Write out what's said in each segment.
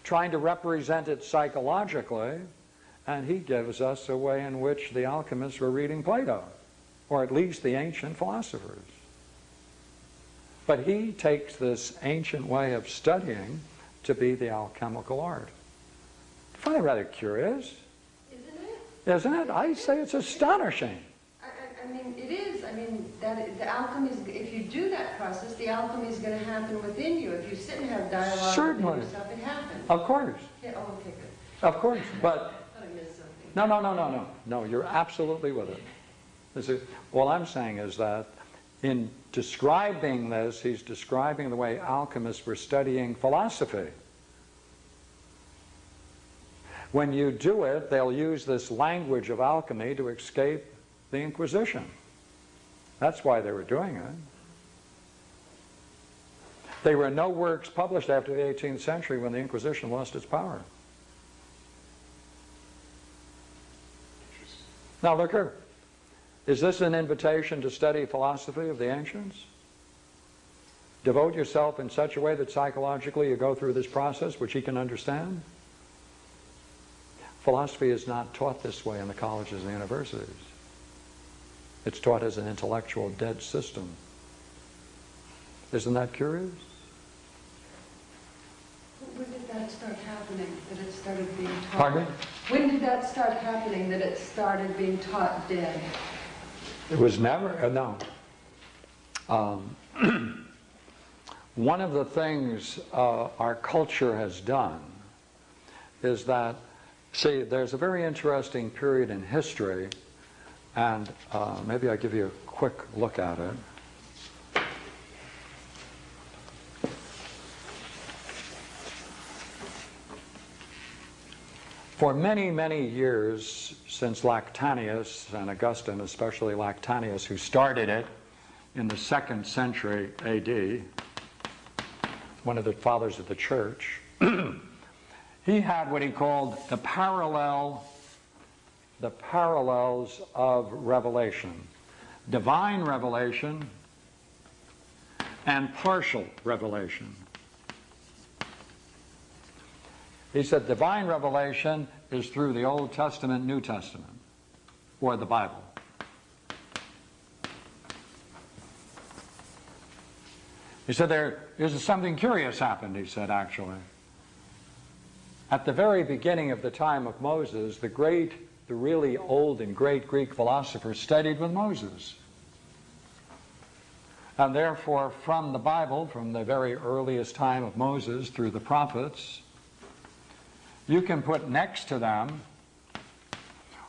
trying to represent it psychologically, and he gives us a way in which the alchemists were reading Plato, or at least the ancient philosophers. But he takes this ancient way of studying to be the alchemical art. I find it rather curious. Isn't it? Isn't it? I say it's astonishing. I mean, it is. I mean, the alchemy is, if you do that process, the alchemy is going to happen within you. If you sit and have dialogue Certainly. with yourself, it happens. Of course. Yeah, oh, okay, good. Of course. But I thought I missed something. no. No, you're absolutely with it. All I'm saying is that in describing this, he's describing the way alchemists were studying philosophy. When you do it, they'll use this language of alchemy to escape the Inquisition. That's why they were doing it. There were no works published after the 18th century when the Inquisition lost its power. Now look here. Is this an invitation to study philosophy of the ancients? Devote yourself in such a way that psychologically you go through this process which he can understand? Philosophy is not taught this way in the colleges and universities. It's taught as an intellectual dead system. Isn't that curious? When did that start happening, that it started being taught? Pardon? When did that start happening, that it started being taught dead? It was never, no. One of the things our culture has done is that, see, there's a very interesting period in history, and maybe I'll give you a quick look at it. For many, many years, since Lactantius and Augustine, especially Lactantius, who started it in the 2nd century A.D., one of the fathers of the church, he had what he called the parallels of revelation. Divine revelation and partial revelation. He said divine revelation is through the Old Testament, New Testament, or the Bible. He said there is something curious happened, he said, actually. At the very beginning of the time of Moses, the really old and great Greek philosophers studied with Moses. And therefore, from the Bible, from the very earliest time of Moses through the prophets, you can put next to them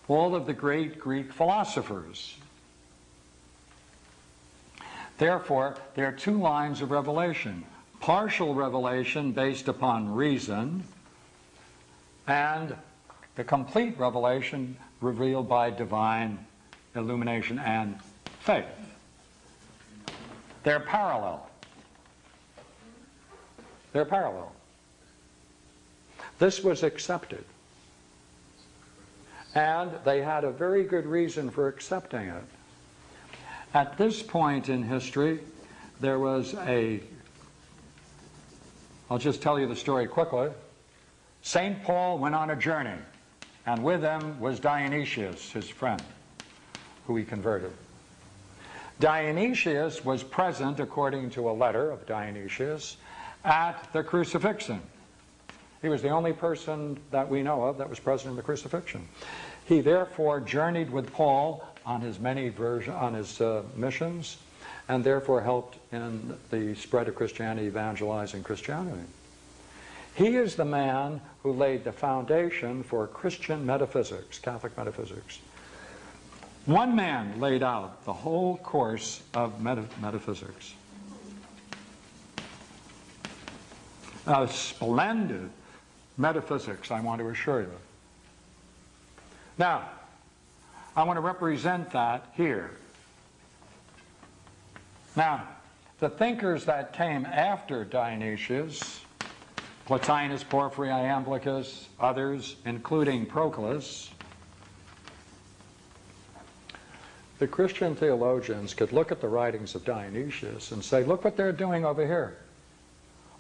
all of the great Greek philosophers. Therefore, there are two lines of revelation. Partial revelation based upon reason, and the complete revelation revealed by divine illumination and faith. They're parallel. They're parallel. This was accepted. And they had a very good reason for accepting it. At this point in history, there was I'll just tell you the story quickly. St. Paul went on a journey, and with him was Dionysius, his friend, who he converted. Dionysius was present, according to a letter of Dionysius, at the crucifixion. He was the only person that we know of that was present in the crucifixion. He therefore journeyed with Paul on his missions, and therefore helped in the spread of Christianity, evangelizing Christianity. He is the man who laid the foundation for Christian metaphysics, Catholic metaphysics. One man laid out the whole course of metaphysics. A splendid metaphysics, I want to assure you. Now, I want to represent that here. Now, the thinkers that came after Dionysius, Plotinus, Porphyry, Iamblichus, others, including Proclus, the Christian theologians could look at the writings of Dionysius and say, look what they're doing over here.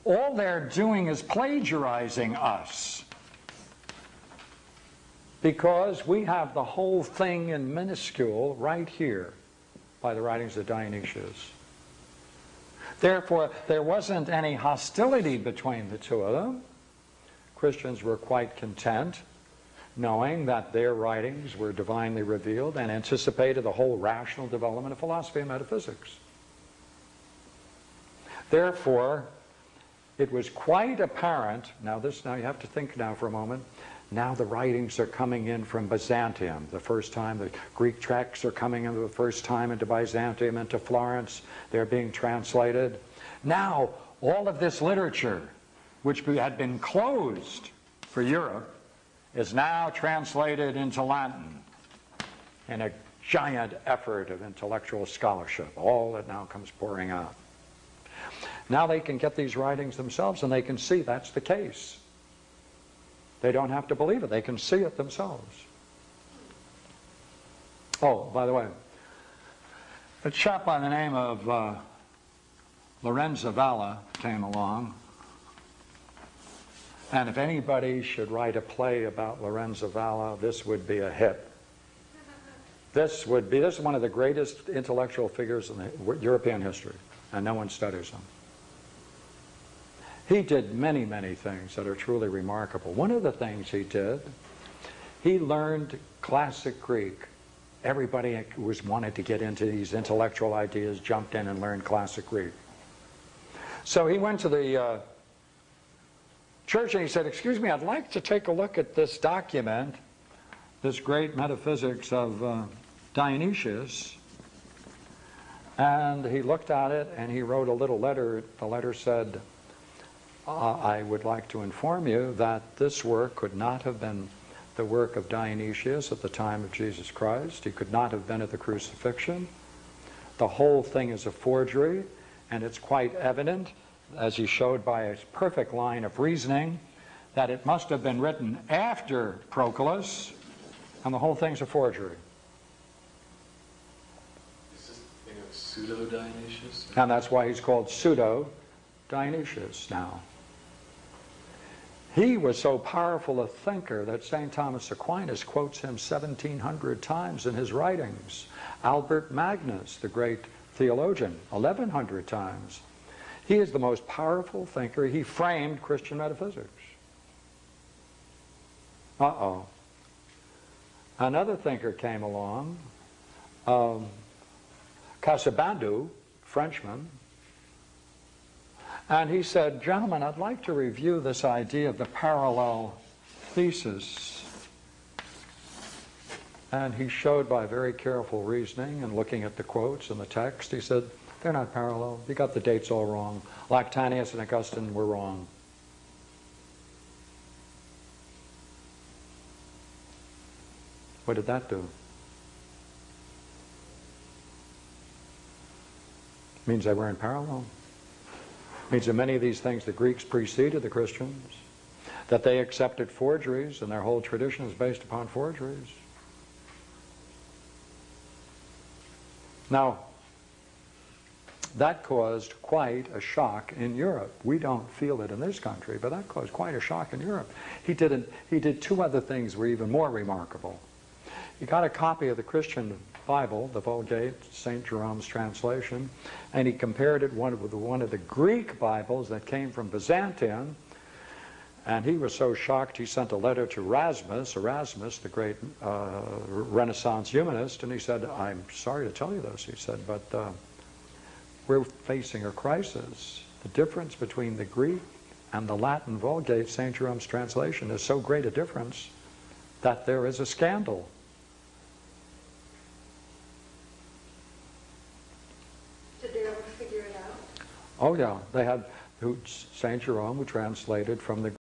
all they're doing is plagiarizing us, because we have the whole thing in minuscule right here by the writings of Dionysius. Therefore, there wasn't any hostility between the two of them. Christians were quite content knowing that their writings were divinely revealed and anticipated the whole rational development of philosophy and metaphysics. Therefore, it was quite apparent, now you have to think now for a moment, now the writings are coming in from Byzantium. The first time the Greek texts are coming in the first time into Byzantium, into Florence. They're being translated. Now, all of this literature, which had been closed for Europe, is now translated into Latin in a giant effort of intellectual scholarship. All that now comes pouring out. Now they can get these writings themselves and they can see that's the case. They don't have to believe it. They can see it themselves. Oh, by the way, a chap by the name of Lorenzo Valla came along. And if anybody should write a play about Lorenzo Valla, this would be a hit. This is one of the greatest intellectual figures in the European history, and no one studies him. He did many, many things that are truly remarkable. One of the things he did, he learned classic Greek. Everybody wanted to get into these intellectual ideas, jumped in and learned classic Greek. So he went to the church and he said, "Excuse me, I'd like to take a look at this document, this great metaphysics of Dionysius." And he looked at it and he wrote a little letter. The letter said, "I would like to inform you that this work could not have been the work of Dionysius at the time of Jesus Christ. He could not have been at the crucifixion. The whole thing is a forgery, and it's quite evident, as he showed by a perfect line of reasoning, that it must have been written after Proclus, and the whole thing's a forgery." Is this thing of pseudo-Dionysius? And that's why he's called pseudo-Dionysius now. He was so powerful a thinker that St. Thomas Aquinas quotes him 1,700 times in his writings. Albert Magnus, the great theologian, 1,100 times. He is the most powerful thinker. He framed Christian metaphysics. Uh-oh. Another thinker came along, Casaubon, Frenchman, and he said, "Gentlemen, I'd like to review this idea of the parallel thesis." And he showed by very careful reasoning and looking at the quotes and the text, he said, "They're not parallel. You got the dates all wrong. Lactantius and Augustine were wrong." What did that do? It means they weren't parallel. It means that many of these things the Greeks preceded the Christians, that they accepted forgeries, and their whole tradition is based upon forgeries. Now, that caused quite a shock in Europe. We don't feel it in this country, but that caused quite a shock in Europe. He did two other things were even more remarkable. He got a copy of the Christian Bible, the Vulgate, St. Jerome's translation, and he compared it with one of the Greek Bibles that came from Byzantium, and he was so shocked he sent a letter to Erasmus, the great Renaissance humanist, and he said, "I'm sorry to tell you this," he said, "but we're facing a crisis. The difference between the Greek and the Latin Vulgate, St. Jerome's translation, is so great a difference that there is a scandal." Did they ever figure it out? Oh yeah, they had St. Jerome, who translated from the